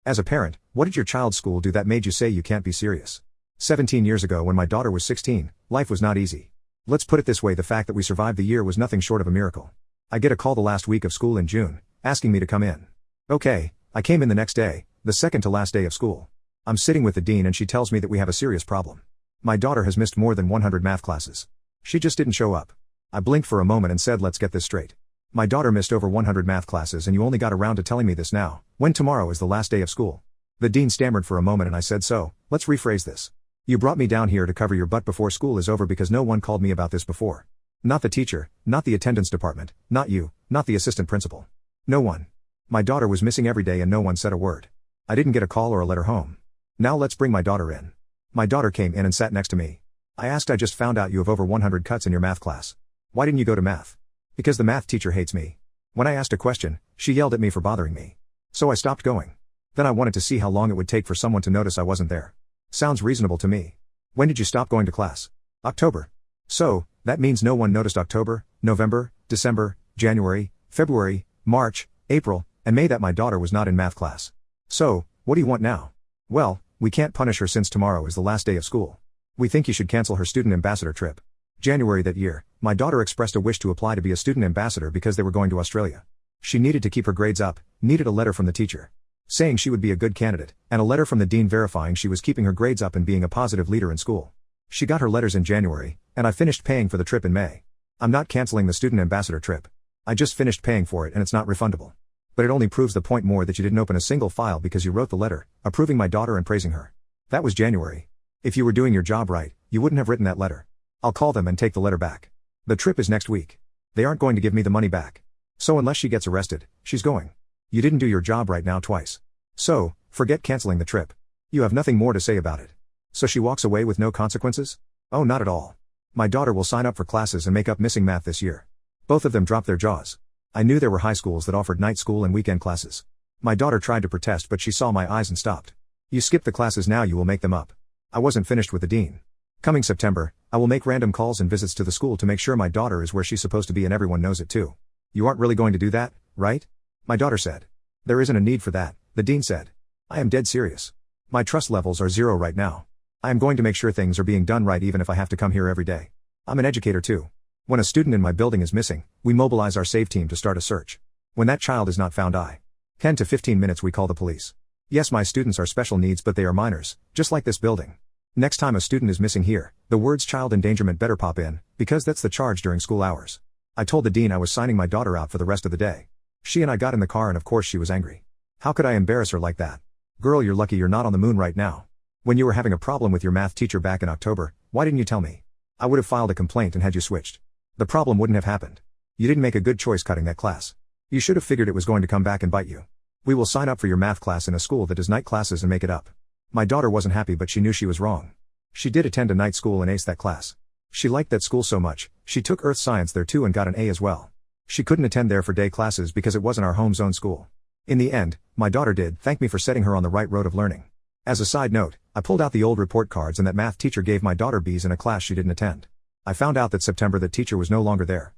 As a parent, what did your child's school do that made you say you can't be serious? 17 years ago when my daughter was 16, life was not easy. Let's put it this way, the fact that we survived the year was nothing short of a miracle. I get a call the last week of school in June, asking me to come in. Okay, I came in the next day, the second to last day of school. I'm sitting with the dean and she tells me that we have a serious problem. My daughter has missed more than 100 math classes. She just didn't show up. I blinked for a moment and said, let's get this straight. My daughter missed over 100 math classes and you only got around to telling me this now, when tomorrow is the last day of school. The dean stammered for a moment and I said, so, let's rephrase this. You brought me down here to cover your butt before school is over because no one called me about this before. Not the teacher, not the attendance department, not you, not the assistant principal. No one. My daughter was missing every day and no one said a word. I didn't get a call or a letter home. Now let's bring my daughter in. My daughter came in and sat next to me. I asked, I just found out you have over 100 cuts in your math class. Why didn't you go to math? Because the math teacher hates me. When I asked a question, she yelled at me for bothering me. So I stopped going. Then I wanted to see how long it would take for someone to notice I wasn't there. Sounds reasonable to me. When did you stop going to class? October. So, that means no one noticed October, November, December, January, February, March, April, and May that my daughter was not in math class. So, what do you want now? Well, we can't punish her since tomorrow is the last day of school. We think you should cancel her student ambassador trip. January that year, my daughter expressed a wish to apply to be a student ambassador because they were going to Australia. She needed to keep her grades up, needed a letter from the teacher saying she would be a good candidate, and a letter from the dean verifying she was keeping her grades up and being a positive leader in school. She got her letters in January, and I finished paying for the trip in May. I'm not canceling the student ambassador trip. I just finished paying for it and it's not refundable. But it only proves the point more that you didn't open a single file because you wrote the letter, approving my daughter and praising her. That was January. If you were doing your job right, you wouldn't have written that letter. I'll call them and take the letter back. The trip is next week. They aren't going to give me the money back. So unless she gets arrested, she's going. You didn't do your job right now twice. So, forget canceling the trip. You have nothing more to say about it. So she walks away with no consequences? Oh, not at all. My daughter will sign up for classes and make up missing math this year. Both of them dropped their jaws. I knew there were high schools that offered night school and weekend classes. My daughter tried to protest but she saw my eyes and stopped. You skip the classes now, you will make them up. I wasn't finished with the dean. Coming September, I will make random calls and visits to the school to make sure my daughter is where she's supposed to be and everyone knows it too. You aren't really going to do that, right? My daughter said. There isn't a need for that, the dean said. I am dead serious. My trust levels are 0 right now. I am going to make sure things are being done right even if I have to come here every day. I'm an educator too. When a student in my building is missing, we mobilize our SAVE team to start a search. When that child is not found, 10 to 15 minutes we call the police. Yes, my students are special needs but they are minors, just like this building. Next time a student is missing here, the words child endangerment better pop in, because that's the charge during school hours. I told the dean I was signing my daughter out for the rest of the day. She and I got in the car and of course she was angry. How could I embarrass her like that? Girl, you're lucky you're not on the moon right now. When you were having a problem with your math teacher back in October, why didn't you tell me? I would have filed a complaint and had you switched. The problem wouldn't have happened. You didn't make a good choice cutting that class. You should have figured it was going to come back and bite you. We will sign up for your math class in a school that does night classes and make it up. My daughter wasn't happy but she knew she was wrong. She did attend a night school and aced that class. She liked that school so much, she took earth science there too and got an A as well. She couldn't attend there for day classes because it wasn't our home zone school. In the end, my daughter did thank me for setting her on the right road of learning. As a side note, I pulled out the old report cards and that math teacher gave my daughter B's in a class she didn't attend. I found out that September that teacher was no longer there.